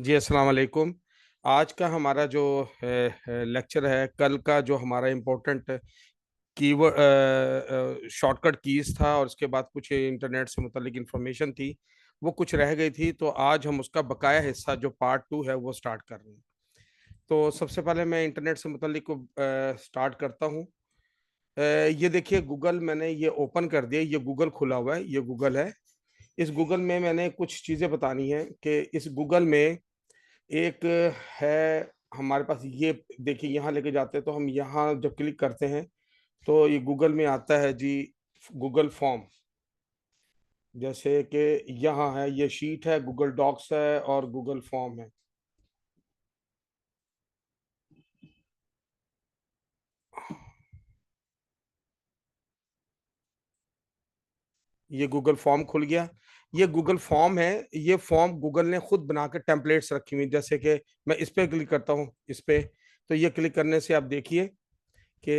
जी, अस्सलाम वालेकुम। आज का हमारा जो लेक्चर है, कल का जो हमारा इम्पोर्टेंट कीवर्ड शॉर्टकट कीज था और उसके बाद कुछ इंटरनेट से मुतल्लिक इंफॉर्मेशन थी, वो कुछ रह गई थी, तो आज हम उसका बकाया हिस्सा जो पार्ट टू है वो स्टार्ट कर रहे हैं। तो सबसे पहले मैं इंटरनेट से मुतल्लिक को स्टार्ट करता हूँ। ये देखिए, गूगल मैंने ये ओपन कर दिया, ये गूगल खुला हुआ है, ये गूगल है। इस गूगल में मैंने कुछ चीज़ें बतानी है कि इस गूगल में एक है हमारे पास। ये देखिए, यहाँ लेके जाते हैं तो हम यहाँ जब क्लिक करते हैं तो ये गूगल में आता है जी, गूगल फॉर्म। जैसे कि यहाँ है, ये शीट है, गूगल डॉक्स है और गूगल फॉर्म है। ये गूगल फॉर्म खुल गया। ये गूगल फॉर्म है। ये फॉर्म गूगल ने खुद बना के टेम्पलेट्स रखी हुई, जैसे कि मैं इस पे क्लिक करता हूँ, इस पे। तो ये क्लिक करने से आप देखिए कि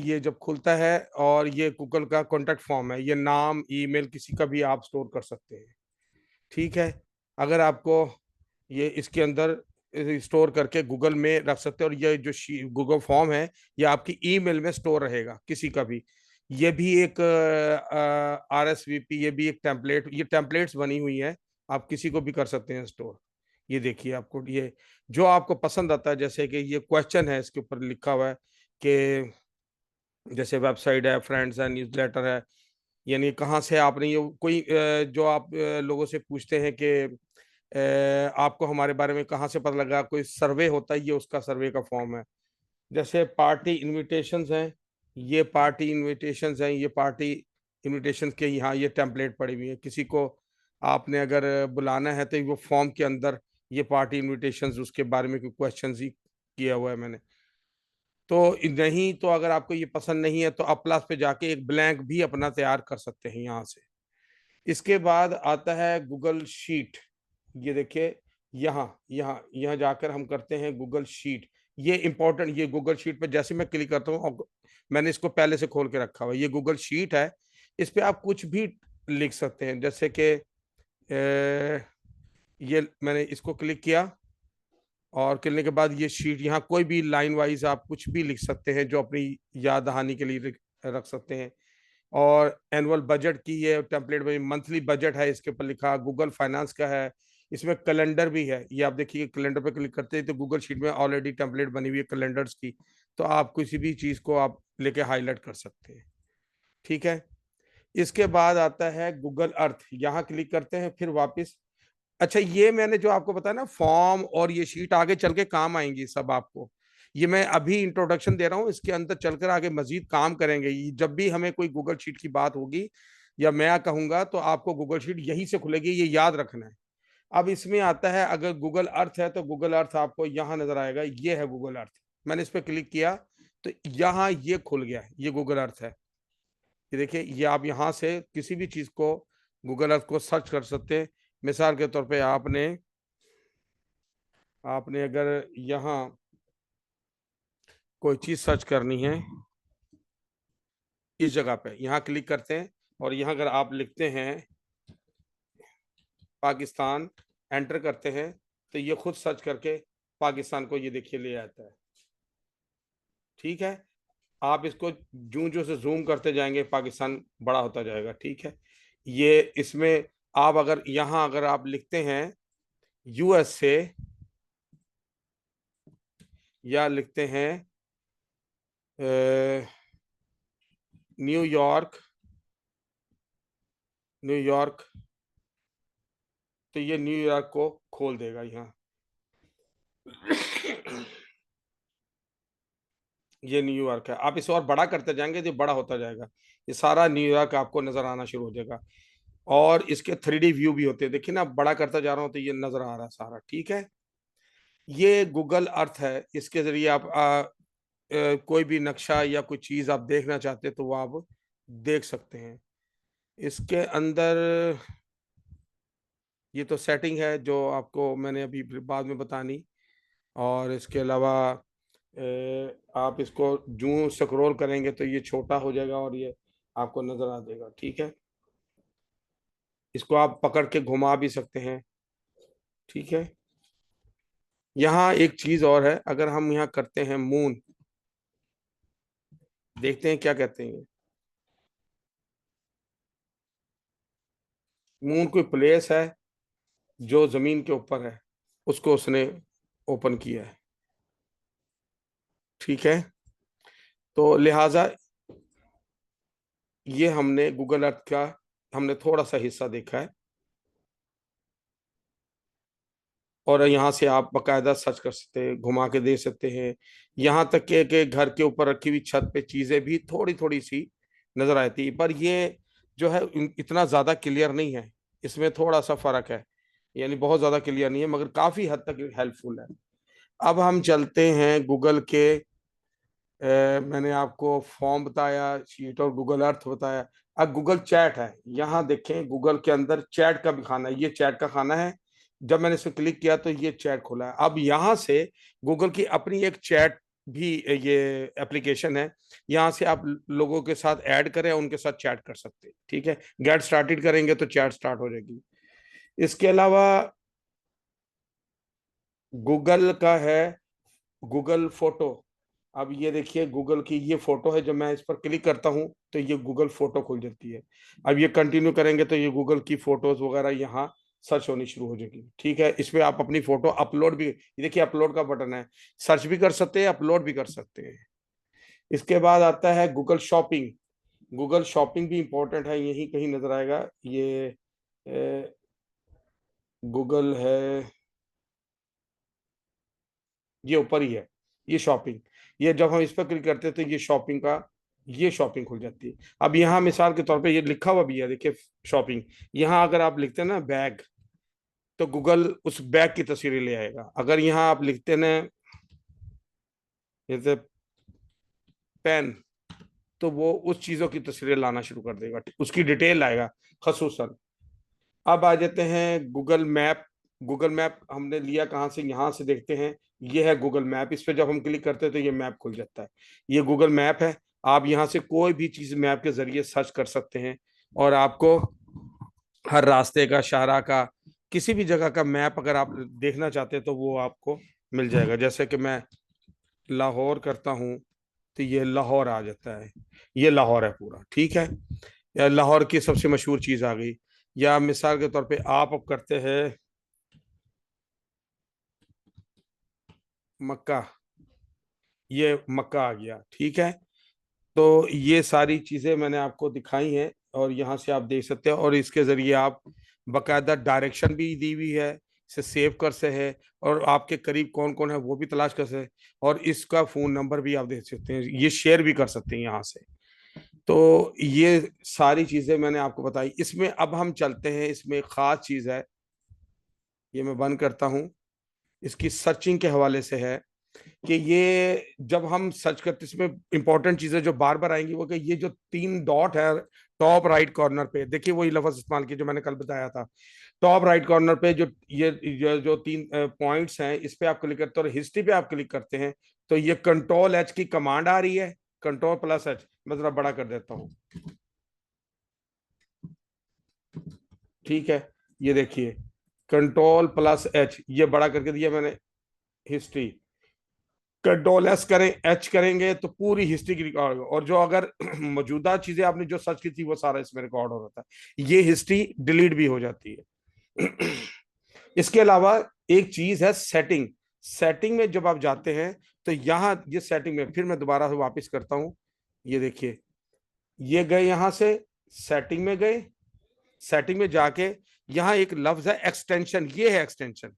ये जब खुलता है और ये गूगल का कॉन्टेक्ट फॉर्म है, ये नाम ईमेल किसी का भी आप स्टोर कर सकते हैं। ठीक है। अगर आपको ये इसके अंदर स्टोर करके गूगल में रख सकते हैं, और ये जो गूगल फॉर्म है ये आपकी ईमेल में स्टोर रहेगा किसी का भी। ये भी एक RSVP, ये भी एक टेम्पलेट, ये टेम्पलेट्स बनी हुई है, आप किसी को भी कर सकते हैं स्टोर। ये देखिए, आपको ये जो आपको पसंद आता है, जैसे कि ये क्वेश्चन है, इसके ऊपर लिखा हुआ है कि जैसे वेबसाइट है, फ्रेंड्स है, न्यूज़लेटर है, यानी कहाँ से आपने ये कोई जो आप लोगों से पूछते हैं कि आपको हमारे बारे में कहाँ से पता लगा, कोई सर्वे होता है, ये उसका सर्वे का फॉर्म है। जैसे पार्टी इनविटेशंस हैं, ये पार्टी इनविटेशंस हैं, ये पार्टी इनविटेशंस के यहाँ ये टेम्पलेट पड़ी हुई है। किसी को आपने अगर बुलाना है तो वो फॉर्म के अंदर ये पार्टी इनविटेशंस, उसके बारे में कोई क्वेश्चन ही किया हुआ है मैंने। तो नहीं, तो अगर आपको ये पसंद नहीं है तो आप प्लस पे जाके एक ब्लैंक भी अपना तैयार कर सकते हैं यहाँ से। इसके बाद आता है गूगल शीट। ये देखिए, यहाँ यहाँ यहाँ जाकर हम करते हैं गूगल शीट। ये इंपॉर्टेंट, ये गूगल शीट पे जैसे मैं क्लिक करता हूँ, और मैंने इसको पहले से खोल के रखा हुआ है, ये गूगल शीट है। इस पे आप कुछ भी लिख सकते हैं, जैसे कि ये मैंने इसको क्लिक किया, और करने के बाद ये शीट, यहाँ कोई भी लाइन वाइज आप कुछ भी लिख सकते हैं जो अपनी याद दहानी के लिए रख सकते हैं। और एनुअल बजट की ये टेम्पलेट में मंथली बजट है, इसके ऊपर लिखा, गूगल फाइनेंस का है। इसमें कैलेंडर भी है, ये आप देखिए, कैलेंडर पे क्लिक करते हैं तो गूगल शीट में ऑलरेडी टेम्पलेट बनी हुई है कैलेंडर्स की। तो आप किसी भी चीज को आप लेके हाईलाइट कर सकते हैं। ठीक है। इसके बाद आता है गूगल अर्थ, यहाँ क्लिक करते हैं, फिर वापस। अच्छा, ये मैंने जो आपको बताया ना, फॉर्म और ये शीट आगे चल के काम आएंगी सब आपको। ये मैं अभी इंट्रोडक्शन दे रहा हूँ, इसके अंदर चलकर आगे मजीद काम करेंगे। जब भी हमें कोई गूगल शीट की बात होगी या मैं कहूंगा तो आपको गूगल शीट यहीं से खुलेगी, ये याद रखना है। अब इसमें आता है, अगर गूगल अर्थ है तो गूगल अर्थ आपको यहाँ नजर आएगा, ये है गूगल अर्थ। मैंने इस पर क्लिक किया तो यहाँ ये खुल गया, ये गूगल अर्थ है। ये देखिए, ये आप यहाँ से किसी भी चीज को गूगल अर्थ को सर्च कर सकते हैं। मिसाल के तौर पे आपने आपने अगर यहाँ कोई चीज सर्च करनी है, इस जगह पे यहाँ क्लिक करते हैं, और यहाँ अगर आप लिखते हैं पाकिस्तान, एंटर करते हैं, तो ये खुद सर्च करके पाकिस्तान को ये देखिए ले आता है। ठीक है। आप इसको जूं जूं से जूम करते जाएंगे, पाकिस्तान बड़ा होता जाएगा। ठीक है। ये इसमें आप अगर यहाँ अगर आप लिखते हैं USA, या लिखते हैं न्यूयॉर्क, न्यूयॉर्क, तो ये न्यूयॉर्क को खोल देगा यहाँ। ये न्यूयॉर्क है। आप इसे और बड़ा करते जाएंगे तो बड़ा होता जाएगा, ये सारा न्यूयॉर्क आपको नजर आना शुरू हो जाएगा। और इसके 3D व्यू भी होते हैं, देखिए ना, बड़ा करता जा रहा हूँ तो ये नजर आ रहा है सारा। ठीक है। ये गूगल अर्थ है, इसके जरिए आप कोई भी नक्शा या कोई चीज आप देखना चाहते हैं तो वो आप देख सकते हैं। इसके अंदर ये तो सेटिंग है जो आपको मैंने अभी बाद में बतानी। और इसके अलावा आप इसको जूं स्क्रॉल करेंगे तो ये छोटा हो जाएगा और ये आपको नजर आ जाएगा। ठीक है। इसको आप पकड़ के घुमा भी सकते हैं। ठीक है। यहाँ एक चीज और है, अगर हम यहाँ करते हैं मून, देखते हैं क्या कहते हैं। मून कोई प्लेस है जो जमीन के ऊपर है, उसको उसने ओपन किया है। ठीक है, तो लिहाजा ये हमने गूगल अर्थ का हमने थोड़ा सा हिस्सा देखा है। और यहाँ से आप बकायदा सर्च कर सकते हैं, घुमा के दे सकते हैं। यहाँ तक के घर के ऊपर रखी हुई छत पे चीजें भी थोड़ी थोड़ी सी नजर आती, पर ये जो है इतना ज्यादा क्लियर नहीं है, इसमें थोड़ा सा फर्क है। यानी बहुत ज्यादा क्लियर नहीं है, मगर काफी हद तक हेल्पफुल है। अब हम चलते हैं गूगल के मैंने आपको फॉर्म बताया, शीट और गूगल अर्थ बताया। अब गूगल चैट है, यहाँ देखें गूगल के अंदर चैट का भी खाना है, ये चैट का खाना है। जब मैंने इस पर क्लिक किया तो ये चैट खुला है। अब यहाँ से गूगल की अपनी एक चैट भी ये एप्लीकेशन है, यहाँ से आप लोगों के साथ ऐड करें, उनके साथ चैट कर सकते हैं। ठीक है, गेट स्टार्टेड करेंगे तो चैट स्टार्ट हो जाएगी। इसके अलावा गूगल का है गूगल फोटो। अब ये देखिए गूगल की ये फोटो है, जब मैं इस पर क्लिक करता हूं तो ये गूगल फोटो खुल जाती है। अब ये कंटिन्यू करेंगे तो ये गूगल की फोटोज वगैरह यहाँ सर्च होनी शुरू हो जाएगी। ठीक है, इसमें आप अपनी फोटो अपलोड भी, ये देखिए अपलोड का बटन है, सर्च भी कर सकते हैं, अपलोड भी कर सकते हैं। इसके बाद आता है गूगल शॉपिंग। गूगल शॉपिंग भी इंपॉर्टेंट है, यही कहीं नजर आएगा ये। गूगल है, ये ऊपर ही है, ये शॉपिंग। ये जब हम इस पर क्लिक करते हैं तो ये शॉपिंग का, ये शॉपिंग खुल जाती है। अब यहाँ मिसाल के तौर पे ये लिखा हुआ भी है, देखिए शॉपिंग। यहाँ अगर आप लिखते हैं ना बैग, तो गूगल उस बैग की तस्वीरें ले आएगा। अगर यहाँ आप लिखते ना जैसे पेन, तो वो उस चीजों की तस्वीरें लाना शुरू कर देगा, उसकी डिटेल लाएगा खसूसन। अब आ जाते हैं गूगल मैप। गूगल मैप हमने लिया कहाँ से, यहाँ से देखते हैं। ये है गूगल मैप, इस पे जब हम क्लिक करते हैं तो ये मैप खुल जाता है। ये गूगल मैप है, आप यहाँ से कोई भी चीज मैप के जरिए सर्च कर सकते हैं, और आपको हर रास्ते का, शाहराह का, किसी भी जगह का मैप अगर आप देखना चाहते हैं तो वो आपको मिल जाएगा। जैसे कि मैं लाहौर करता हूँ तो ये लाहौर आ जाता है, ये लाहौर है पूरा। ठीक है, या लाहौर की सबसे मशहूर चीज आ गई। या मिसाल के तौर पे आप अब करते हैं मक्का, ये मक्का आ गया। ठीक है, तो ये सारी चीजें मैंने आपको दिखाई हैं, और यहाँ से आप देख सकते हैं, और इसके जरिए आप बकायदा डायरेक्शन भी दी हुई है, इसे सेव कर सकते हैं, और आपके करीब कौन कौन है वो भी तलाश कर सकते हैं, और इसका फोन नंबर भी आप देख सकते हैं, ये शेयर भी कर सकते हैं यहाँ से। तो ये सारी चीजें मैंने आपको बताई। इसमें अब हम चलते हैं, इसमें एक खास चीज है, ये मैं बंद करता हूँ, इसकी सर्चिंग के हवाले से है कि ये जब हम सर्च करते हैं, इसमें इंपॉर्टेंट चीजें जो बार बार आएंगी वो कि ये जो तीन डॉट है टॉप राइट कॉर्नर पे, देखिए वही लफ्ज इस्तेमाल किया जो मैंने कल बताया था। टॉप राइट कॉर्नर पे जो ये जो तीन पॉइंट्स हैं, इस पे आप क्लिक करते हैं और हिस्ट्री पे आप क्लिक करते हैं, तो ये कंट्रोल एच की कमांड आ रही है, कंट्रोल प्लस एच। मैं जरा बड़ा कर देता हूँ। ठीक है, ये देखिए कंट्रोल प्लस एच, ये बड़ा करके दिया मैंने। हिस्ट्री, कंट्रोल एस करें, एच करेंगे तो पूरी हिस्ट्री की रिकॉर्ड, और जो अगर मौजूदा चीजें आपने जो सर्च की थी वो सारा इसमें रिकॉर्ड हो रहा था। ये हिस्ट्री डिलीट भी हो जाती है। इसके अलावा एक चीज है सेटिंग। सेटिंग में जब आप जाते हैं तो यहाँ ये सेटिंग में, फिर मैं दोबारा से वापस करता हूँ, ये देखिए ये गए यहाँ से, सेटिंग में गए, सेटिंग में जाके यहाँ एक लफ्ज है एक्सटेंशन, ये है एक्सटेंशन।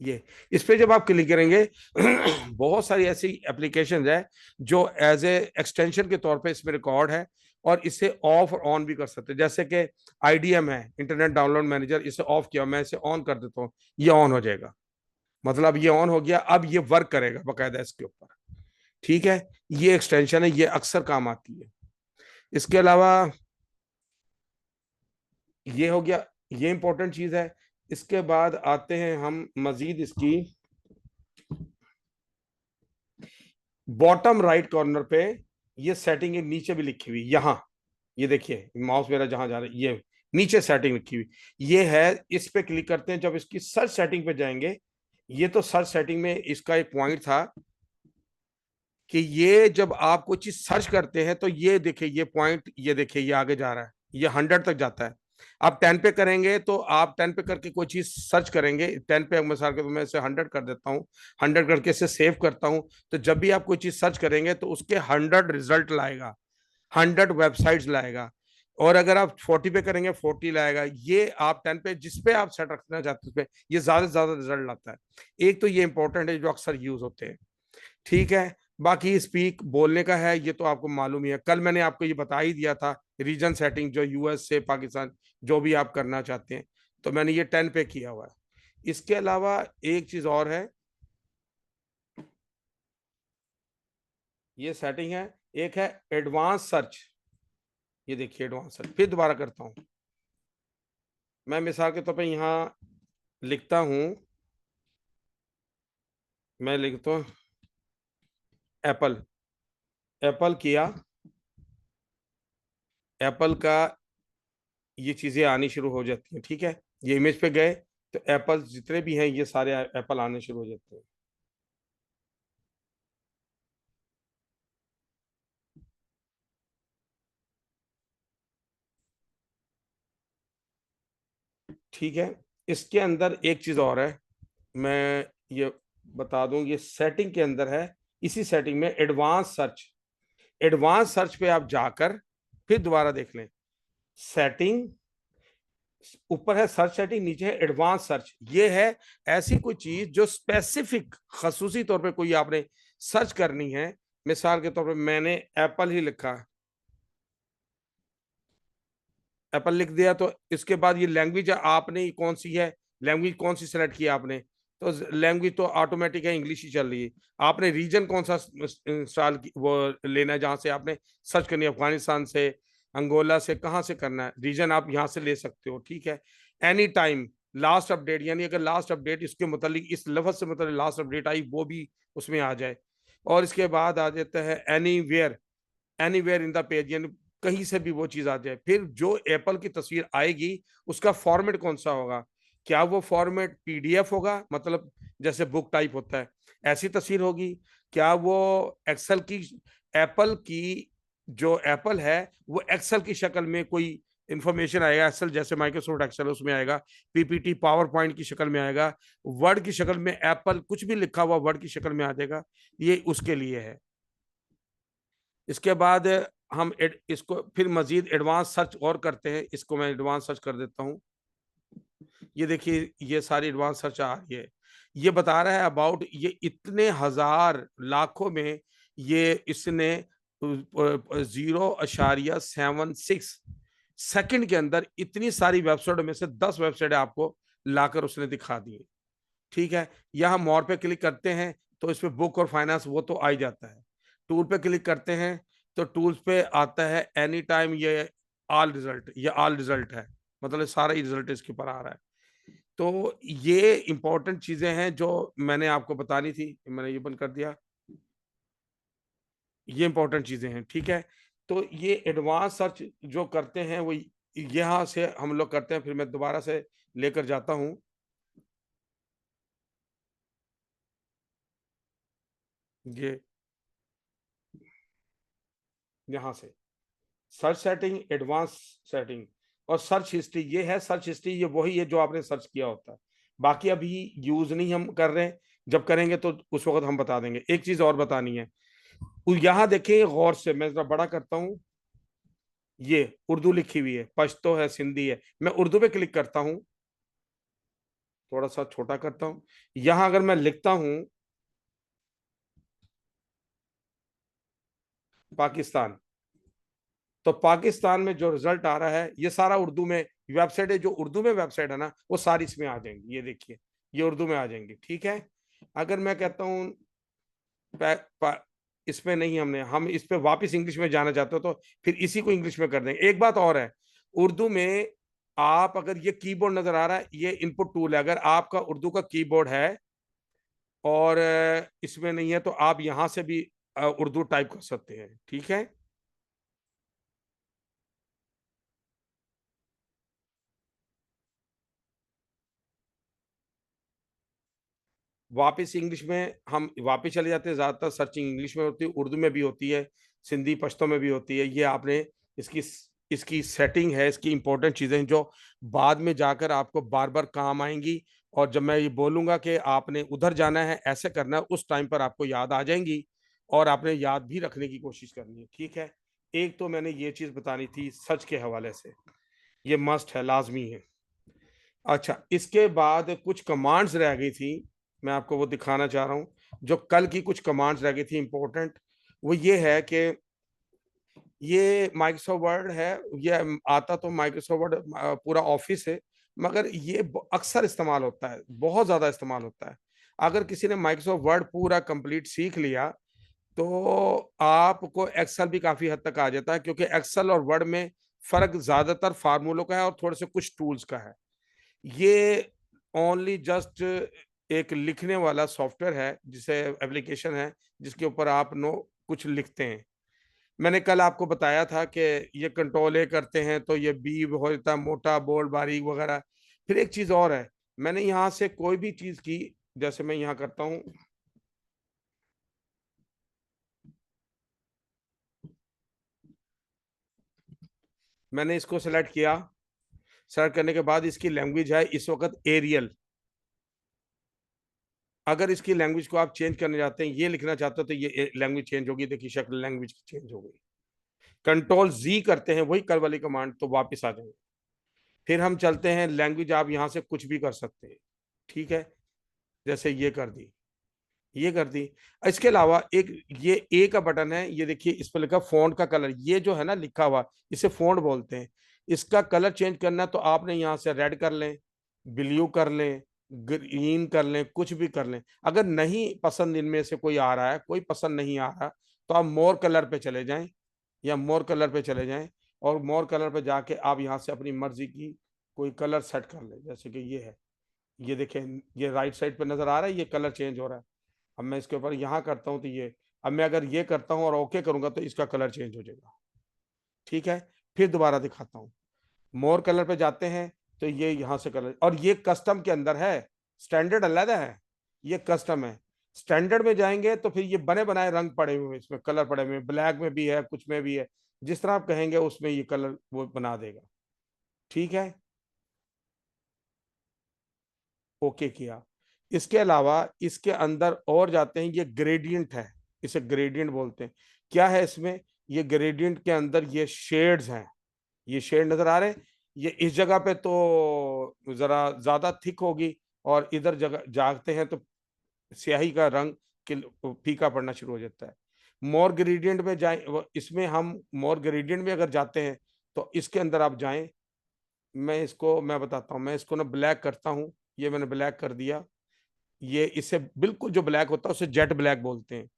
ये इस पे जब आप क्लिक करेंगे बहुत सारी ऐसी एप्लीकेशन है जो एज ए एक्सटेंशन के तौर पे इसमें रिकॉर्ड है, और इसे ऑफ और ऑन भी कर सकते हैं। जैसे कि आईडीएम है, इंटरनेट डाउनलोड मैनेजर, इसे ऑफ किया, मैं इसे ऑन कर देता हूँ, ये ऑन हो जाएगा। मतलब ये ऑन हो गया, अब ये वर्क करेगा बकायदा इसके ऊपर। ठीक है, ये एक्सटेंशन है, ये अक्सर काम आती है। इसके अलावा ये हो गया, ये इंपॉर्टेंट चीज है। इसके बाद आते हैं हम मजीद इसकी बॉटम राइट कॉर्नर पे, ये सेटिंग नीचे भी लिखी हुई यहाँ, ये देखिए माउस मेरा जहां जा रहा है, ये नीचे सेटिंग लिखी हुई ये है। इस पे क्लिक करते हैं, जब इसकी सर्च सेटिंग पे जाएंगे ये तो सर्च सेटिंग में इसका एक पॉइंट था कि ये जब आप कोई चीज सर्च करते हैं तो ये देखिए ये पॉइंट, ये देखिए ये आगे जा रहा है, ये 100 तक जाता है। आप 10 पे करेंगे तो आप 10 पे करके कोई चीज सर्च करेंगे, 10 पे मिसाल के तो मैं इसे 100 कर देता हूँ, 100 करके इसे सेव करता हूँ। तो जब भी आप कोई चीज सर्च करेंगे तो उसके 100 रिजल्ट लाएगा, 100 वेबसाइट्स लाएगा। और अगर आप 40 पे करेंगे 40 लाएगा। ये आप 10 पे जिस पे आप सेट रखना चाहते हैं उस पे ये ज्यादा से ज्यादा रिजल्ट लाता है। एक तो ये इंपॉर्टेंट है जो अक्सर यूज होते हैं। ठीक है। बाकी स्पीक बोलने का है, ये तो आपको मालूम ही है, कल मैंने आपको ये बता ही दिया था। रीजन सेटिंग जो यूएस से पाकिस्तान जो भी आप करना चाहते हैं, तो मैंने ये 10 पे किया हुआ है। इसके अलावा एक चीज और है, ये सेटिंग है, एक है एडवांस सर्च। ये देखिए एडवांस सर्च, फिर दोबारा करता हूं। मैं मिसाल के तौर पे यहाँ लिखता हूं, मैं लिखता हूँ एप्पल। एप्पल किया, एप्पल का ये चीजें आनी शुरू हो जाती हैं। ठीक है। ये इमेज पे गए तो एप्पल जितने भी हैं ये सारे एप्पल आने शुरू हो जाते हैं। ठीक है। इसके अंदर एक चीज और है, मैं ये बता दूं, ये सेटिंग के अंदर है। इसी सेटिंग में एडवांस सर्च, एडवांस सर्च पे आप जाकर फिर दोबारा देख लें। सेटिंग, ऊपर है सर्च सेटिंग, नीचे है एडवांस सर्च। ये है ऐसी कोई चीज जो स्पेसिफिक खसूसी तौर पे कोई आपने सर्च करनी है। मिसाल के तौर पे मैंने एप्पल ही लिखा, एप्पल लिख दिया, तो इसके बाद ये लैंग्वेज आपने कौन सी है, लैंग्वेज कौन सी सेलेक्ट की आपने, तो लैंग्वेज तो ऑटोमेटिक है, इंग्लिश ही चल रही है। आपने रीजन कौन सा इंस्टॉल वो लेना है जहां से आपने सर्च करनी है, अफगानिस्तान से, अंगोला से, कहाँ से करना है, रीजन आप यहाँ से ले सकते हो। ठीक है। एनी टाइम लास्ट अपडेट, यानी अगर लास्ट अपडेट इसके मुतालिक इस लफ्ज से मतलब लास्ट अपडेट आई वो भी उसमें आ जाए। और इसके बाद आ जाता है anywhere, anywhere in the page, यानी कहीं से भी वो चीज आ जाए। फिर जो एप्पल की तस्वीर आएगी उसका फॉर्मेट कौन सा होगा, क्या वो फॉर्मेट पीडीएफ होगा, मतलब जैसे बुक टाइप होता है ऐसी तस्वीर होगी, क्या वो एक्सेल की, एप्पल की जो एप्पल है वो एक्सेल की शक्ल में कोई इंफॉर्मेशन आएगा, एक्सेल जैसे माइक्रोसॉफ्ट एक्सेल उसमें आएगा, पीपीटी पावर पॉइंट की शक्ल में आएगा, वर्ड की शक्ल में एप्पल कुछ भी लिखा हुआ वर्ड की शक्ल में आ जाएगा। ये उसके लिए है। इसके बाद हम इसको फिर मजीद एडवांस सर्च और करते हैं, इसको मैं एडवांस सर्च कर देता हूँ। ये देखिए ये सारी एडवांस सर्च आ रही है। ये बता रहा है अबाउट, ये इतने हजार लाखों में ये इसने 0.76 सेकंड के अंदर इतनी सारी वेबसाइट में से 10 वेबसाइट आपको लाकर उसने दिखा दी। ठीक है। यहाँ मोर पे क्लिक करते हैं तो इस पे बुक और फाइनेंस वो तो आ ही जाता है। टूल पे क्लिक करते हैं तो टूल्स पे आता है एनी टाइम, ये ऑल रिजल्ट, ये ऑल रिजल्ट है, मतलब सारा ही रिजल्ट इसके ऊपर आ रहा है। तो ये इंपॉर्टेंट चीजें हैं जो मैंने आपको बतानी थी, मैंने ये बंद कर दिया। ये इंपॉर्टेंट चीजें हैं। ठीक है। तो ये एडवांस सर्च जो करते हैं वो यहाँ से हम लोग करते हैं, फिर मैं दोबारा से लेकर जाता हूँ ये यहाँ से सर्च सेटिंग, एडवांस सेटिंग और सर्च हिस्ट्री। ये है सर्च हिस्ट्री, ये वही है जो आपने सर्च किया होता है। बाकी अभी यूज नहीं हम कर रहे हैं, जब करेंगे तो उस वक्त हम बता देंगे। एक चीज और बतानी है, यहाँ देखें गौर से, मैं जरा बड़ा करता हूँ। ये उर्दू लिखी हुई है, पश्तो है, सिंधी है। मैं उर्दू पे क्लिक करता हूँ, थोड़ा सा छोटा करता हूँ। यहाँ अगर मैं लिखता हूँ पाकिस्तान, तो पाकिस्तान में जो रिजल्ट आ रहा है ये सारा उर्दू में, वेबसाइट है जो उर्दू में वेबसाइट है ना वो सारी इसमें आ जाएंगी। ये देखिए ये उर्दू में आ जाएंगी। ठीक है। अगर मैं कहता हूँ इसमें नहीं, हम इस पे वापस इंग्लिश में जाना चाहते हो तो फिर इसी को इंग्लिश में कर देंगे। एक बात और है, उर्दू में आप अगर ये कीबोर्ड नजर आ रहा है, ये इनपुट टूल है, अगर आपका उर्दू का कीबोर्ड है और इसमें नहीं है तो आप यहां से भी उर्दू टाइप कर सकते हैं। ठीक है। वापस इंग्लिश में हम वापस चले जाते हैं, ज्यादातर सर्चिंग इंग्लिश में होती है, उर्दू में भी होती है, सिंधी पश्तो में भी होती है। ये आपने इसकी इसकी सेटिंग है, इसकी इंपॉर्टेंट चीजें जो बाद में जाकर आपको बार बार काम आएंगी। और जब मैं ये बोलूंगा कि आपने उधर जाना है, ऐसे करना है, उस टाइम पर आपको याद आ जाएंगी और आपने याद भी रखने की कोशिश करनी है। ठीक है, एक तो मैंने ये चीज बतानी थी सच के हवाले से, ये मस्ट है, लाजमी है। अच्छा, इसके बाद कुछ कमांड्स रह गई थी, मैं आपको वो दिखाना चाह रहा हूँ। जो कल की कुछ कमांड्स रह गई थी इंपॉर्टेंट, वो ये है कि ये माइक्रोसॉफ्ट वर्ड है, ये आता तो माइक्रोसॉफ्ट वर्ड पूरा ऑफिस है, मगर ये अक्सर इस्तेमाल होता है, बहुत ज्यादा इस्तेमाल होता है। अगर किसी ने माइक्रोसॉफ्ट वर्ड पूरा कंप्लीट सीख लिया तो आपको एक्सेल भी काफी हद तक आ जाता है, क्योंकि एक्सेल और वर्ड में फर्क ज्यादातर फार्मूलों का है और थोड़े से कुछ टूल्स का है। ये ओनली जस्ट एक लिखने वाला सॉफ्टवेयर है, जिसे एप्लीकेशन है, जिसके ऊपर आप नो कुछ लिखते हैं। मैंने कल आपको बताया था कि ये कंट्रोल ए करते हैं तो ये बी हो जाता है, मोटा बोल्ड बारीक वगैरह। फिर एक चीज और है, मैंने यहां से कोई भी चीज की, जैसे मैं यहां करता हूं, मैंने इसको सेलेक्ट किया। सेलेक्ट करने के बाद इसकी लैंग्वेज है इस वक्त एरियल। अगर इसकी लैंग्वेज को आप चेंज करने जाते हैं, ये लिखना चाहते हो, तो ये लैंग्वेज चेंज होगी। देखिए शक्ल लैंग्वेज की चेंज हो गई। कंट्रोल जी करते हैं, वही कल वाली कमांड, तो वापस आ जाएंगे। फिर हम चलते हैं लैंग्वेज, आप यहां से कुछ भी कर सकते हैं। ठीक है, जैसे ये कर दी, ये कर दी। इसके अलावा एक ये ए का बटन है, ये देखिए इस पर लिखा फॉन्ट का कलर, ये जो है ना लिखा हुआ, इसे फॉन्ट बोलते हैं। इसका कलर चेंज करना है तो आपने यहाँ से रेड कर लें, ब्लू कर लें, ग्रीन कर लें, कुछ भी कर लें। अगर नहीं पसंद इनमें से कोई आ रहा है, कोई पसंद नहीं आ रहा, तो आप मोर कलर पे चले जाएं, या मोर कलर पे चले जाएं, और मोर कलर पे जाके आप यहाँ से अपनी मर्जी की कोई कलर सेट कर लें। जैसे कि ये है, ये देखें, ये राइट साइड पे नजर आ रहा है, ये कलर चेंज हो रहा है। अब मैं इसके ऊपर यहाँ करता हूँ तो ये, अब मैं अगर ये करता हूँ और ओके करूंगा तो इसका कलर चेंज हो जाएगा। ठीक है, फिर दोबारा दिखाता हूँ, मोर कलर पे जाते हैं तो ये यहाँ से कलर, और ये कस्टम के अंदर है, स्टैंडर्ड अलग है, ये कस्टम है। स्टैंडर्ड में जाएंगे तो फिर ये बने बनाए रंग पड़े हुए हैं, इसमें कलर पड़े हुए हैं, ब्लैक में भी है, कुछ में भी है, जिस तरह आप कहेंगे उसमें ये कलर वो बना देगा। ठीक है, ओके किया। इसके अलावा इसके अंदर और जाते हैं, ये ग्रेडियंट है, इसे ग्रेडियंट बोलते हैं। क्या है इसमें, ये ग्रेडियंट के अंदर ये शेड्स हैं, ये शेड नजर आ रहे हैं। ये इस जगह पे तो जरा ज्यादा थिक होगी, और इधर जगह जागते हैं तो स्याही का रंग फीका पड़ना शुरू हो जाता है। मोर ग्रेडियंट में जाए, इसमें हम मोर ग्रेडियंट में अगर जाते हैं तो इसके अंदर आप जाएं। मैं बताता हूँ, मैं इसको ना ब्लैक करता हूँ, ये मैंने ब्लैक कर दिया। ये इससे बिल्कुल जो ब्लैक होता है उसे जेट ब्लैक बोलते हैं।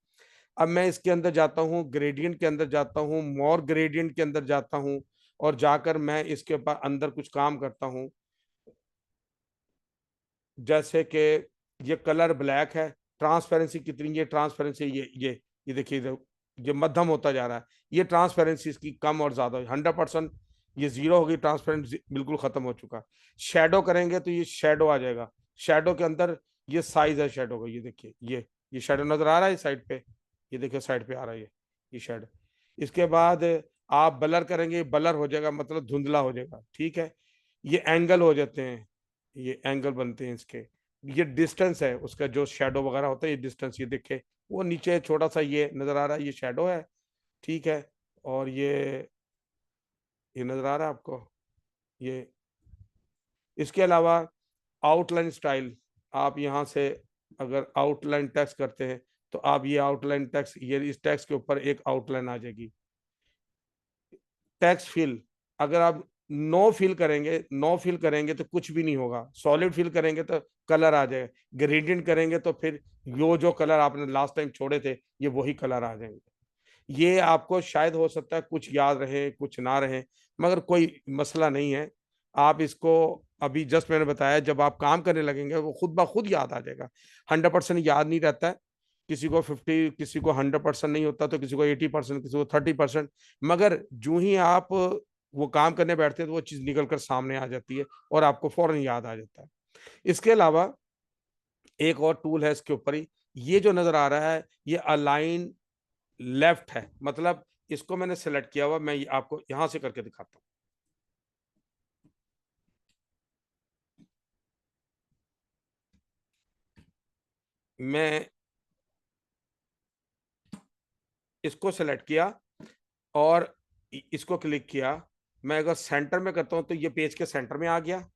अब मैं इसके अंदर जाता हूँ, ग्रेडियंट के अंदर जाता हूँ, मोर ग्रेडियंट के अंदर जाता हूँ, और जाकर मैं इसके ऊपर अंदर कुछ काम करता हूँ। जैसे कि ये कलर ब्लैक है, ट्रांसपेरेंसी कितनी, ये ट्रांसपेरेंसी ये देखिए ये मध्यम होता जा रहा है। ये ट्रांसपेरेंसी इसकी कम और ज्यादा, 100%, ये जीरो होगी, ट्रांसपेरेंसी बिल्कुल खत्म हो चुका। शेडो करेंगे तो ये शेडो आ जाएगा। शेडो के अंदर ये साइज है शेडो का, ये देखिए, ये शेडो नजर आ रहा है साइड पे, ये देखिए साइड पे आ रहा है ये शेडो। इसके बाद आप ब्लर करेंगे, ब्लर हो जाएगा, मतलब धुंधला हो जाएगा। ठीक है, ये एंगल हो जाते हैं, ये एंगल बनते हैं इसके। ये डिस्टेंस है उसका, जो शेडो वगैरह होता है, ये डिस्टेंस, ये देखे वो नीचे छोटा सा ये नजर आ रहा है, ये शेडो है। ठीक है, और ये नजर आ रहा है आपको, ये। इसके अलावा आउटलाइन स्टाइल, आप यहाँ से अगर आउटलाइन टेक्स्ट करते हैं तो आप ये आउटलाइन टेक्स्ट, ये इस टेक्स्ट के ऊपर एक आउटलाइन आ जाएगी। टेक्स्ट फिल, अगर आप नो फिल करेंगे तो कुछ भी नहीं होगा, सॉलिड फिल करेंगे तो कलर आ जाएगा, ग्रेडियंट करेंगे तो फिर जो कलर आपने लास्ट टाइम छोड़े थे, ये वही कलर आ जाएंगे। ये आपको शायद हो सकता है कुछ याद रहे कुछ ना रहे, मगर कोई मसला नहीं है। आप इसको अभी जस्ट मैंने बताया, जब आप काम करने लगेंगे वो खुद ब खुद याद आ जाएगा। 100% याद नहीं रहता है, किसी को 50, किसी को 100% नहीं होता, तो किसी को 80%, किसी को 30%। मगर जो ही आप वो काम करने बैठते हैं तो वो चीज निकल कर सामने आ जाती है और आपको फौरन याद आ जाता है। इसके अलावा एक और टूल है इसके ऊपर ही, ये जो नजर आ रहा है ये अलाइन लेफ्ट है, मतलब इसको मैंने सेलेक्ट किया हुआ, मैं आपको यहां से करके दिखाता हूं। मैं इसको सेलेक्ट किया और इसको क्लिक किया। मैं अगर सेंटर में करता हूं तो ये पेज के सेंटर में आ गया।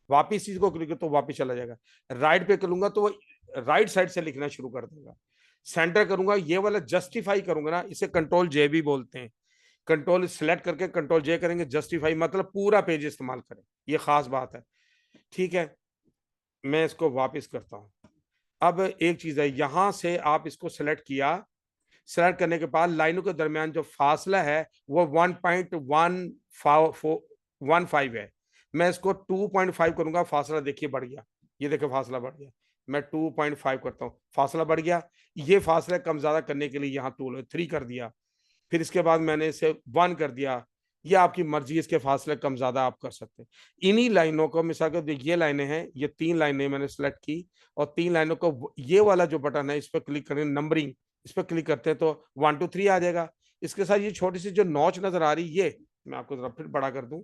वापिस इसको क्लिक तो वापिस चला जाएगा। राइट पे करूंगा तो वो राइट साइड से लिखना शुरू कर देगा। सेंटर करूंगा, ये वाला जस्टिफाई करूंगा ना, इसे कंट्रोल जे भी बोलते हैं। कंट्रोल सेलेक्ट करके कंट्रोल जे करेंगे, जस्टिफाई मतलब पूरा पेज इस्तेमाल करें, ये खास बात है। ठीक है, मैं इसको वापस करता हूं। अब एक चीज है, यहां से आप इसको सेलेक्ट किया, सेलेक्ट करने के बाद लाइनों के दरमियान जो फासला है वो 1.15 है। मैं इसको 2.5 करूंगा, फासला देखिए बढ़ गया। ये देखो फासला बढ़ गया। मैं 2.5 करता हूँ, फासला बढ़ गया। ये फासला कम ज्यादा करने के लिए यहाँ टूल है, 3 कर दिया। फिर इसके बाद मैंने इसे 1 कर दिया। ये आपकी मर्जी, इसके फासले कम ज्यादा आप कर सकते हैं। इन्हीं लाइनों को मिसाल के ये लाइनें हैं, ये 3 लाइनें मैंने सेलेक्ट की, और 3 लाइनों को ये वाला जो बटन है इस पर क्लिक करें, नंबरिंग, इस पर क्लिक करते हैं तो 1 2 3 आ जाएगा। इसके साथ ये छोटी सी जो नॉच नजर आ रही, ये मैं आपको जरा फिर बड़ा कर दूं।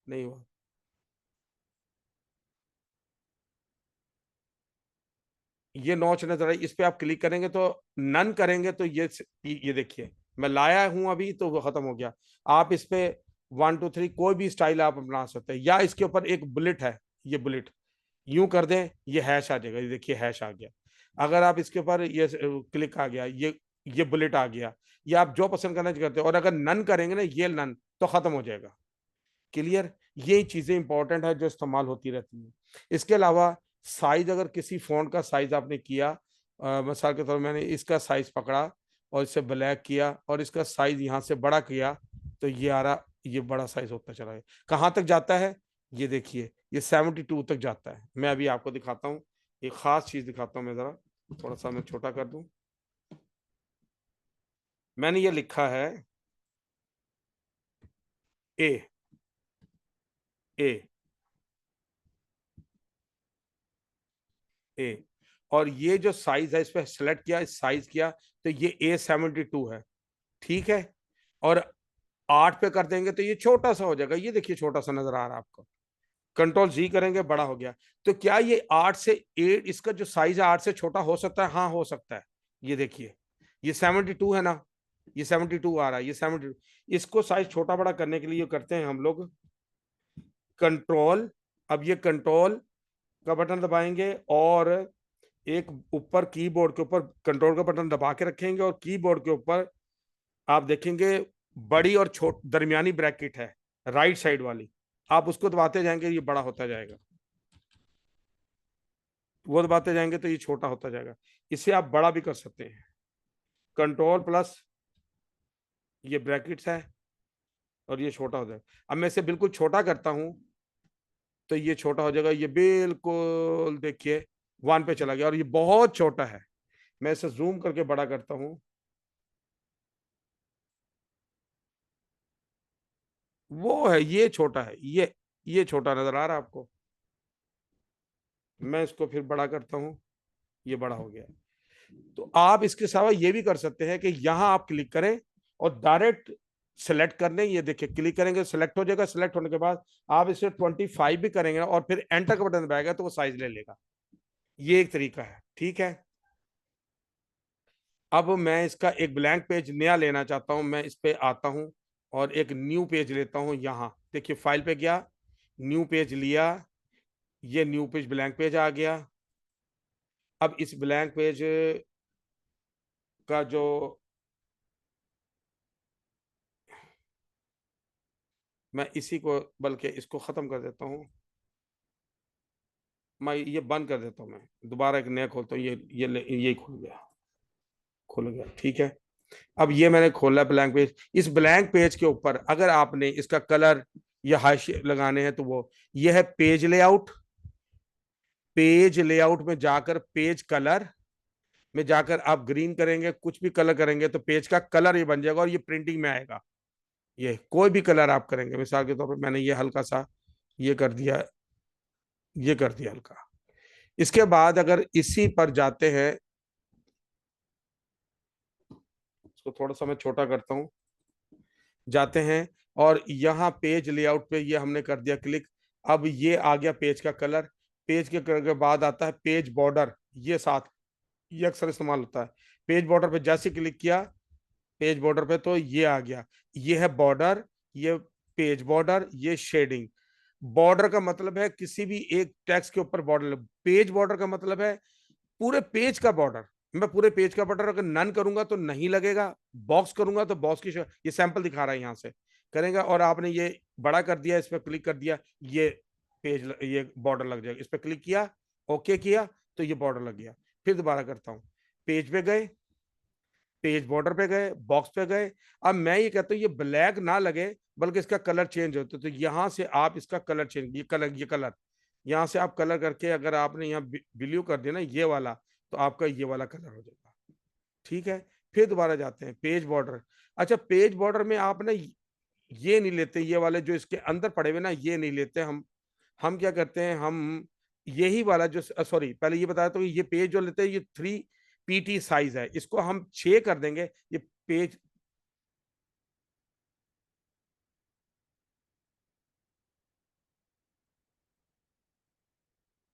नहीं हुआ। ये नॉच नजर आई, इस पे आप क्लिक करेंगे तो नन करेंगे तो ये देखिए मैं लाया हूं अभी तो वो खत्म हो गया। आप इस पे 1 2 3 कोई भी स्टाइल आप बना सकते हैं, या इसके ऊपर एक बुलेट है, ये बुलेट यूं कर दें, ये हैश आ जाएगा। ये देखिए हैश आ गया। अगर आप इसके ऊपर ये क्लिक आ गया, ये बुलेट आ गया। ये आप जो पसंद करना करते हैं, और अगर नन करेंगे ना, ये नन, तो खत्म हो जाएगा। क्लियर। ये चीजें इंपॉर्टेंट है जो इस्तेमाल होती रहती हैं। इसके अलावा साइज, अगर किसी फोन का साइज आपने किया, मिसाल के तौर पर मैंने इसका साइज पकड़ा और इसे ब्लैक किया और इसका साइज यहाँ से बड़ा किया, तो ये आ रहा, ये बड़ा साइज होता चला गया। कहाँ तक जाता है ये देखिए, ये 72 तक जाता है। मैं अभी आपको दिखाता हूँ, एक खास चीज दिखाता हूँ। मैं जरा थोड़ा सा मैं छोटा कर दूं। मैंने ये लिखा है ए, ए, ए, और ये जो साइज है इस पर सेलेक्ट किया, इस साइज किया, तो ये A72 है। ठीक है। और 8 पे कर देंगे तो ये छोटा सा हो जाएगा, ये देखिए छोटा सा नजर आ रहा है आपको। कंट्रोल जी करेंगे, बड़ा हो गया। तो क्या ये 8 से 8, इसका जो साइज है 8 से छोटा हो सकता है? हाँ हो सकता है। ये देखिए, ये 72 है ना, ये 72 आ रहा है, ये 72। इसको साइज छोटा बड़ा करने के लिए करते हैं हम लोग कंट्रोल। अब ये कंट्रोल का बटन दबाएंगे और एक ऊपर कीबोर्ड के ऊपर कंट्रोल का बटन दबा के रखेंगे, और कीबोर्ड के ऊपर आप देखेंगे बड़ी और छोट दरमियानी ब्रैकेट है, राइट साइड वाली, आप उसको दबाते जाएंगे, ये बड़ा होता जाएगा। वो दबाते जाएंगे तो ये छोटा होता जाएगा। इसे आप बड़ा भी कर सकते हैं, कंट्रोल प्लस ये ब्रैकेट्स है, और ये छोटा हो जाएगा। अब मैं इसे बिल्कुल छोटा करता हूं तो ये छोटा हो जाएगा, ये बिल्कुल देखिए 1 पे चला गया, और ये बहुत छोटा है। मैं इसे जूम करके बड़ा करता हूं, वो है, ये छोटा है, ये छोटा नजर आ रहा है आपको। मैं इसको फिर बड़ा करता हूं, ये बड़ा हो गया। तो आप इसके अलावा ये भी कर सकते हैं कि यहां आप क्लिक करें और डायरेक्ट सेलेक्ट कर लें। ये देखिए क्लिक करेंगे, सेलेक्ट हो जाएगा। सेलेक्ट होने के बाद आप इसे 25 भी करेंगे और फिर एंटर का बटन दबाएगा तो वो साइज ले लेगा। ये एक तरीका है। ठीक है। अब मैं इसका एक ब्लैंक पेज नया लेना चाहता हूं, मैं इस पे आता हूं और एक न्यू पेज लेता हूं। यहां देखिए फाइल पे गया, न्यू पेज लिया, ये न्यू पेज ब्लैंक पेज आ गया। अब इस ब्लैंक पेज का जो, मैं इसी को, बल्कि इसको खत्म कर देता हूँ, मैं ये बंद कर देता हूँ, मैं दोबारा एक नया खोलता हूँ। ये खुल गया, खुल गया। ठीक है। अब ये मैंने खोला ब्लैंक पेज। इस ब्लैंक पेज के ऊपर अगर आपने इसका कलर या हाशिए लगाने हैं तो वो, ये है पेज लेआउट। पेज लेआउट में जाकर पेज कलर में जाकर आप ग्रीन करेंगे, कुछ भी कलर करेंगे तो पेज का कलर ये बन जाएगा और ये प्रिंटिंग में आएगा। ये कोई भी कलर आप करेंगे, मिसाल के तौर पर मैंने ये हल्का सा ये कर दिया, ये कर दिया हल्का। इसके बाद अगर इसी पर जाते हैं, इसको थोड़ा सा मैं छोटा करता हूं, जाते हैं और यहाँ पेज लेआउट पे ये हमने कर दिया क्लिक। अब ये आ गया पेज का कलर। पेज के कलर के बाद आता है पेज बॉर्डर, ये साथ ये अक्सर इस्तेमाल होता है। पेज बॉर्डर पे जैसे क्लिक किया, पेज बॉर्डर पे, तो ये आ गया, ये है बॉर्डर, ये पेज बॉर्डर, ये शेडिंग। बॉर्डर का मतलब है किसी भी एक टेक्स्ट के ऊपर बॉर्डर। पेज बॉर्डर का मतलब है पूरे पेज का बॉर्डर। मैं पूरे पेज का बॉर्डर अगर नन करूंगा तो नहीं लगेगा, बॉक्स करूंगा तो बॉक्स की ये सैंपल दिखा रहा है यहां से करेगा। और आपने ये बड़ा कर दिया, इस पर क्लिक कर दिया, ये पेज ये बॉर्डर लग जाएगा। इस पर क्लिक किया, ओके किया, तो ये बॉर्डर लग गया। फिर दोबारा करता हूँ, पेज पे गए, पेज बॉर्डर पे गए, बॉक्स पे गए। अब मैं ये कहता हूँ ये ब्लैक ना लगे बल्कि इसका कलर चेंज होता है, तो यहां से आप इसका कलर चेंज, ये कलर यहाँ से आप कलर करके अगर आपने यहाँ ब्लू कर दिया ना ये वाला, तो आपका ये वाला कलर हो जाएगा। ठीक है। फिर दोबारा जाते हैं पेज बॉर्डर। अच्छा, पेज बॉर्डर में आप ना ये नहीं लेते, ये वाले जो इसके अंदर पड़े हुए ना ये नहीं लेते हम क्या करते हैं, हम यही वाला जो, सॉरी पहले ये बताया तो ये पेज जो लेते हैं ये 3 PT साइज है, इसको हम 6 कर देंगे। ये पेज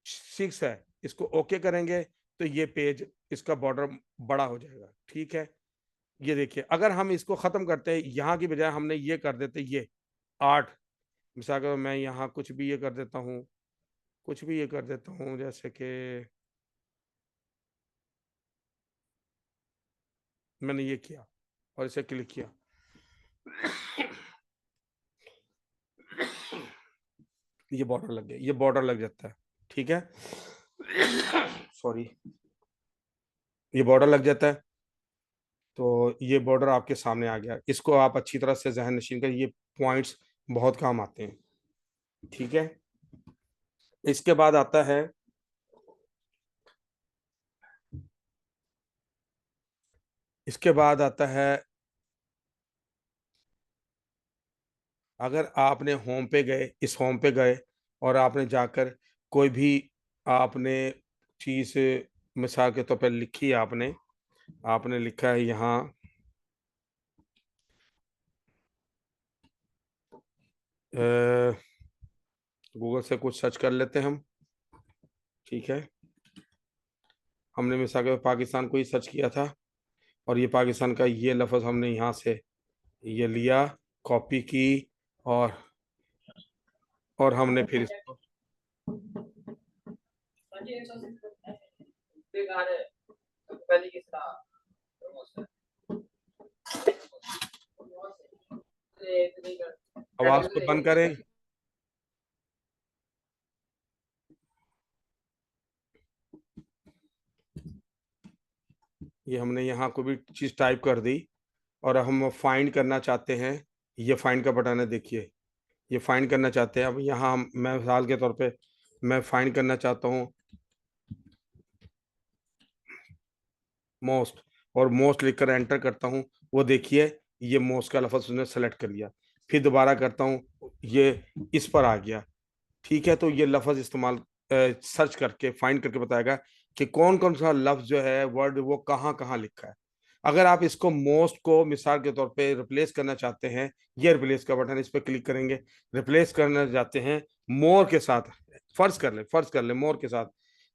6 है, इसको ओके करेंगे तो ये पेज, इसका बॉर्डर बड़ा हो जाएगा। ठीक है। ये देखिए, अगर हम इसको खत्म करते हैं, यहाँ की बजाय हमने ये कर देते, ये 8, मिसाल के मैं यहाँ कुछ भी ये कर देता हूँ, कुछ भी ये कर देता हूँ, जैसे कि मैंने ये किया और इसे क्लिक किया, ये बॉर्डर लग गया, ये बॉर्डर लग जाता है। ठीक है। सॉरी, ये बॉर्डर लग जाता है, तो ये बॉर्डर आपके सामने आ गया। इसको आप अच्छी तरह से जहन नशीन कर, ये पॉइंट्स बहुत काम आते हैं। ठीक है। इसके बाद आता है, इसके बाद आता है अगर आपने होम पे गए, इस होम पे गए और आपने जाकर कोई भी आपने चीज, मिसाल के तौर पर लिखी है आपने, आपने लिखा है यहाँ गूगल से कुछ सर्च कर लेते हैं हम। ठीक है। हमने मिसाल के पाकिस्तान को ही सर्च किया था और ये पाकिस्तान का ये लफ्ज़ हमने यहाँ से ये लिया, कॉपी की, और हमने फिर इसको आवाज को बंद करें। ये हमने यहाँ कोई भी चीज टाइप कर दी और हम फाइंड करना चाहते हैं, ये फाइंड का बटन है, देखिए ये फाइंड करना चाहते हैं। अब यहाँ हम, मैं मिसाल के तौर पे मैं फाइंड करना चाहता हूँ मोस्ट, और मोस्ट लिखकर एंटर करता हूँ, वो देखिए ये मोस्ट का लफ्ज़ उसने सेलेक्ट कर लिया। फिर दोबारा करता हूँ, ये इस पर आ गया। ठीक है। तो ये लफ्ज़ इस्तेमाल सर्च करके फाइंड करके बताएगा कि कौन कौन सा लफ्ज़ जो है वर्ड वो कहाँ कहाँ लिखा है। अगर आप इसको मोस्ट को मिसाल के तौर पे रिप्लेस करना चाहते हैं, ये रिप्लेस का बटन, इस पर क्लिक करेंगे, रिप्लेस करना चाहते हैं मोर के साथ, फर्ज कर ले मोर के साथ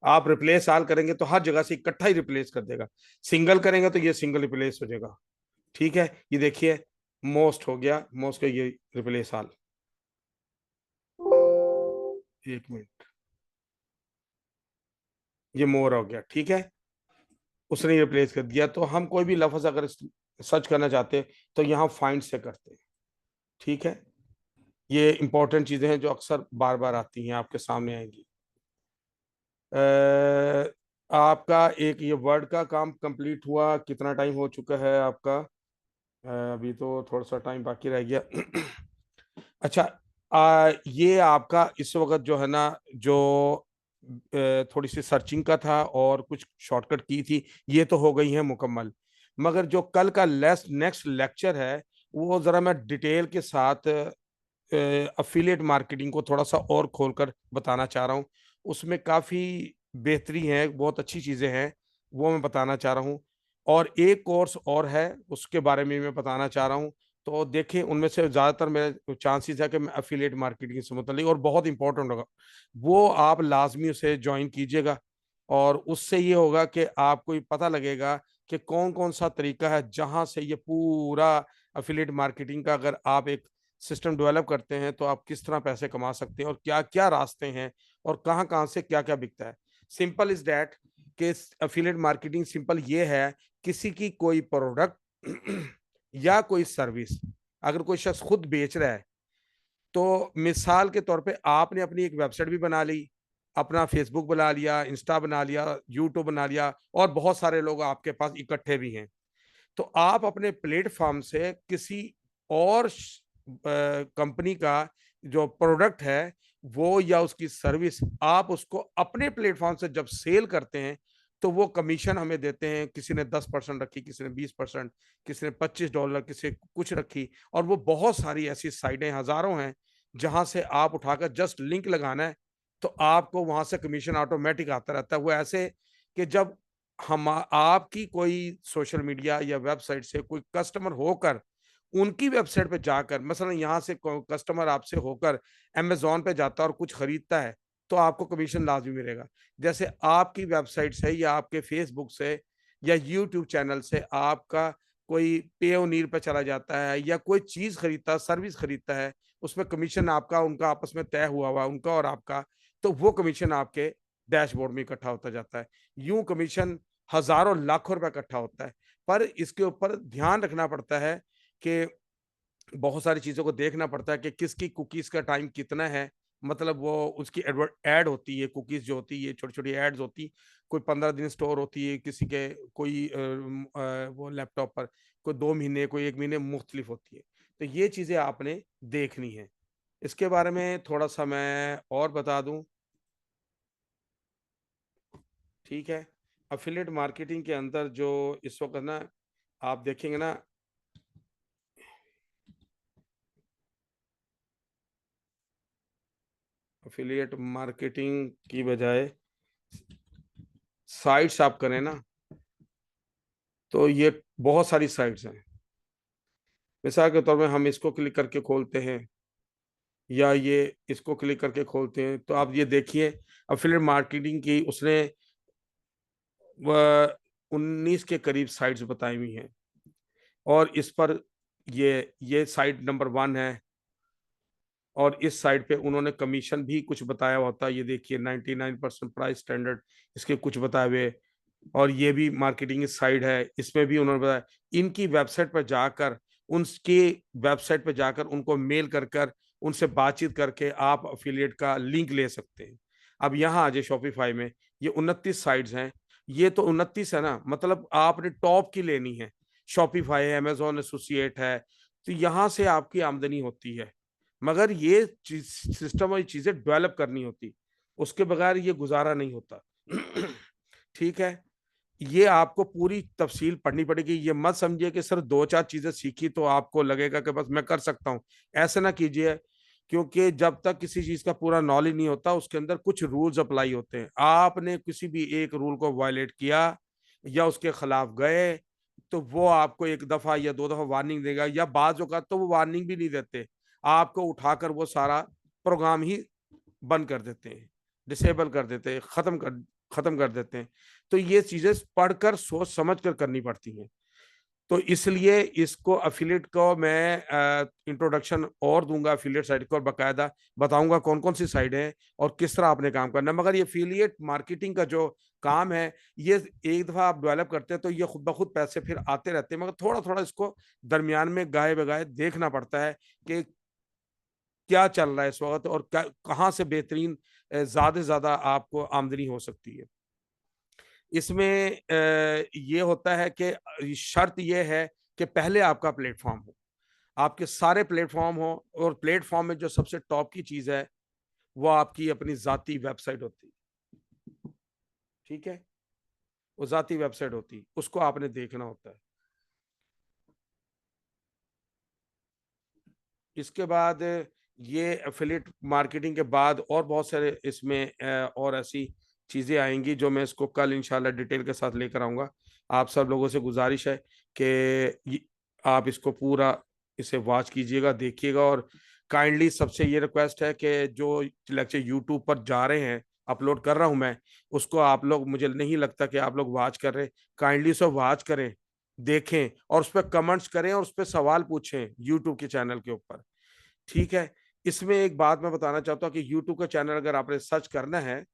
आप रिप्लेस आल करेंगे तो हर जगह से इकट्ठा ही रिप्लेस कर देगा। सिंगल करेंगे तो ये सिंगल रिप्लेस हो जाएगा। ठीक है। ये देखिए मोस्ट हो गया, मोस्ट का ये रिप्लेस आल। एक मिनट, ये मोर हो गया। ठीक है। उसने रिप्लेस कर दिया। तो हम कोई भी लफ्ज अगर सर्च करना चाहते हैं तो यहाँ फाइंड से करते हैं। ठीक है। ये इंपॉर्टेंट चीजें हैं जो अक्सर बार बार आती हैं, आपके सामने आएंगी। आपका एक ये वर्ड का काम कंप्लीट हुआ, कितना टाइम हो चुका है आपका? अभी तो थोड़ा सा टाइम बाकी रह गया। अच्छा, ये आपका इस वक्त जो है ना, जो थोड़ी सी सर्चिंग का था और कुछ शॉर्टकट की थी, ये तो हो गई है मुकम्मल। मगर जो कल का नेक्स्ट लेक्चर है वो जरा मैं डिटेल के साथ अफिलिएट मार्केटिंग को थोड़ा सा और खोलकर बताना चाह रहा हूँ। उसमें काफ़ी बेहतरी है, बहुत अच्छी चीज़ें हैं, वो मैं बताना चाह रहा हूँ। और एक कोर्स और है, उसके बारे में मैं बताना चाह रहा हूँ। तो देखिए, उनमें से ज़्यादातर मेरे चांसेस है कि मैं अफिलिएट मार्केटिंग से मुतल्लिक, और बहुत इंपॉर्टेंट होगा, वो आप लाज़मी उसे जॉइन कीजिएगा। और उससे ये होगा कि आपको ये पता लगेगा कि कौन-कौन सा तरीका है, जहाँ से ये पूरा अफिलिएट मार्केटिंग का अगर आप एक सिस्टम डेवलप करते हैं, तो आप किस तरह पैसे कमा सकते हैं और क्या-क्या रास्ते हैं और कहाँ-कहाँ से क्या-क्या बिकता है। सिंपल इज़ दैट कि एफिलिएट मार्केटिंग सिंपल ये है, किसी की कोई प्रोडक्ट या कोई सर्विस अगर कोई शख्स खुद बेच रहा है, तो मिसाल के तौर पे आपने अपनी एक वेबसाइट भी बना ली, अपना फेसबुक बना लिया, इंस्टा बना लिया, यूट्यूब बना लिया, और बहुत सारे लोग आपके पास इकट्ठे भी हैं। तो आप अपने प्लेटफ़ॉर्म से किसी और कंपनी का जो प्रोडक्ट है, वो या उसकी सर्विस आप उसको अपने प्लेटफ़ॉर्म से जब सेल करते हैं, तो वो कमीशन हमें देते हैं। किसी ने 10% रखी, किसी ने 20%, किसी ने $25, किसी ने कुछ रखी, और वो बहुत सारी ऐसी साइटें हज़ारों हैं, जहाँ से आप उठाकर जस्ट लिंक लगाना है, तो आपको वहाँ से कमीशन ऑटोमैटिक आता रहता है। वो ऐसे कि जब हम आपकी कोई सोशल मीडिया या वेबसाइट से कोई कस्टमर होकर उनकी वेबसाइट पे जाकर, मसलन यहाँ से कस्टमर आपसे होकर अमेज़न पे जाता है और कुछ खरीदता है, तो आपको कमीशन लाज़मी मिलेगा। जैसे आपकी वेबसाइट से या आपके फ़ेसबुक से या यूट्यूब चैनल से आपका कोई पेयोनीर पे चला जाता है या कोई चीज़ खरीदता है, सर्विस खरीदता है, उसमें कमीशन आपका उनका आपस में तय हुआ हुआ है, उनका और आपका, तो वो कमीशन आपके डैशबोर्ड में इकट्ठा होता जाता है। यूँ कमीशन हज़ारों लाखों रुपए इकट्ठा होता है। पर इसके ऊपर ध्यान रखना पड़ता है कि बहुत सारी चीज़ों को देखना पड़ता है कि किसकी कुकीज़ का टाइम कितना है। मतलब वो उसकी ऐड होती है, कुकीज़ जो होती है, छोटी-छोटी ऐड्स होती, कोई 15 दिन स्टोर होती है, किसी के कोई वो लैपटॉप पर, कोई 2 महीने, कोई 1 महीने मुख्तलिफ होती है। तो ये चीज़ें आपने देखनी है। इसके बारे में थोड़ा-सा मैं और बता दूँ, ठीक है? एफ़िलिएट मार्केटिंग के अंदर जो इस वक़्त ना आप देखेंगे ना, एफ़िलिएट मार्केटिंग की बजाय साइट्स आप करें ना, तो ये बहुत सारी साइट्स हैं। मिसाल के तौर पे हम इसको क्लिक करके खोलते हैं या ये इसको क्लिक करके खोलते हैं, तो आप ये देखिए, एफ़िलिएट मार्केटिंग की उसने व 19 के करीब साइट्स बताई हुई हैं, और इस पर ये साइट नंबर 1 है, और इस साइट पे उन्होंने कमीशन भी कुछ बताया होता है। ये देखिए 99% प्राइस स्टैंडर्ड, इसके कुछ बताए हुए, और ये भी मार्केटिंग साइट है, इसमें भी उन्होंने बताया। इनकी वेबसाइट पर जाकर, उनकी वेबसाइट पे जाकर उनको मेल कर कर, उनसे बातचीत करके आप एफ़िलिएट का लिंक ले सकते हैं। अब यहाँ आ जाइए शॉपिफ़ाई में, ये 29 साइट्स हैं, ये तो 29 है ना, मतलब आपने टॉप की लेनी है। शॉपिफ़ाई है, अमेज़न एसोसिएट है, तो यहाँ से आपकी आमदनी होती है। मगर ये चीज़ सिस्टम और ये चीज़ें डेवलप करनी होती, उसके बगैर ये गुज़ारा नहीं होता। ठीक है? ये आपको पूरी तफ़सील पढ़नी पड़ेगी। ये मत समझिए कि सिर्फ़ 2-4 चीज़ें सीखी तो आपको लगेगा कि बस मैं कर सकता हूँ। ऐसा ना कीजिए, क्योंकि जब तक किसी चीज़ का पूरा नॉलेज नहीं होता, उसके अंदर कुछ रूल्स अप्लाई होते हैं। आपने किसी भी एक रूल को वायलेट किया या उसके खिलाफ गए, तो वो आपको 1 दफ़ा या 2 दफ़ा वार्निंग देगा, या बाज़ औक़ात तो वो वार्निंग भी नहीं देते। आपको उठाकर वो सारा प्रोग्राम ही बंद कर देते हैं, डिसेबल कर देते हैं, ख़त्म कर देते हैं। तो ये चीज़ें पढ़कर सोच समझ कर करनी पड़ती हैं। तो इसलिए इसको एफ़िलिएट को मैं इंट्रोडक्शन और दूँगा एफ़िलिएट साइट को, और बाकायदा बताऊँगा कौन-कौन सी साइट है और किस तरह आपने काम करना है। मगर ये एफ़िलिएट मार्केटिंग का जो काम है, ये एक दफ़ा आप डेवलप करते हैं, तो ये खुद ब खुद पैसे फिर आते रहते हैं। मगर थोड़ा-थोड़ा इसको दरमियान में गाए-बगाए देखना पड़ता है कि क्या चल रहा है इस वक़्त, और क्या कहाँ से बेहतरीन ज़्यादा से ज़्यादा आपको आमदनी हो सकती है। इसमें ये होता है कि शर्त ये है कि पहले आपका प्लेटफ़ॉर्म हो। आपके सारे प्लेटफ़ॉर्म हो, और प्लेटफ़ॉर्म में जो सबसे टॉप की चीज़ है, वो आपकी अपनी ज़ाती वेबसाइट होती है, ठीक है? वो ज़ाती वेबसाइट होती है, उसको आपने देखना होता है। इसके बाद ये एफिलिएट मार्केटिंग के बाद और बहुत सारे इसमें और ऐसी चीजें आएंगी जो मैं इसको कल इंशाल्लाह डिटेल के साथ लेकर आऊंगा। आप सब लोगों से गुजारिश है कि आप इसको पूरा इसे वॉच कीजिएगा, देखिएगा। और काइंडली सबसे ये रिक्वेस्ट है कि जो लेक्चर यूट्यूब पर जा रहे हैं, अपलोड कर रहा हूं मैं, उसको आप लोग, मुझे नहीं लगता कि आप लोग वॉच कर रहे हैं, काइंडली उसे वॉच करें, देखें और उस पर कमेंट्स करें और उस पर सवाल पूछें यूट्यूब के चैनल के ऊपर। ठीक है। इसमें एक बात मैं बताना चाहता हूँ कि यूट्यूब का चैनल अगर आपने सर्च करना है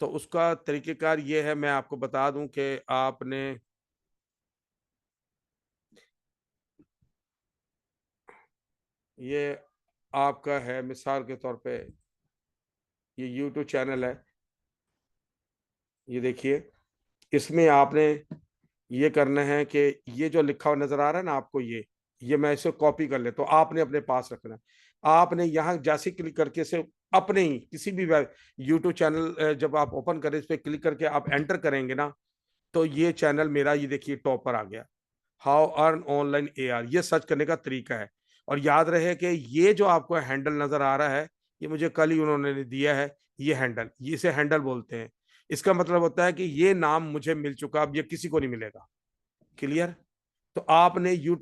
तो उसका तरीकेकार ये है, मैं आपको बता दूं कि आपने ये आपका है, मिसाल के तौर पे ये यूट्यूब चैनल है, ये देखिए। इसमें आपने ये करना है कि ये जो लिखा हुआ नजर आ रहा है ना आपको, ये मैं इसे कॉपी कर ले तो आपने अपने पास रखना है। आपने यहाँ जैसे क्लिक करके इसे अपने ही किसी भी यूट्यूब चैनल जब आप ओपन करें, इस पर क्लिक करके आप एंटर करेंगे ना, तो ये चैनल मेरा, ये देखिए टॉप पर आ गया, हाउ अर्न ऑनलाइन AR, ये सर्च करने का तरीका है। और याद रहे कि ये जो आपको हैंडल नजर आ रहा है, ये मुझे कल ही उन्होंने दिया है, ये हैंडल, ये इसे हैंडल बोलते हैं। इसका मतलब होता है कि ये नाम मुझे मिल चुका, अब ये किसी को नहीं मिलेगा। क्लियर? तो आपने यूट्यूब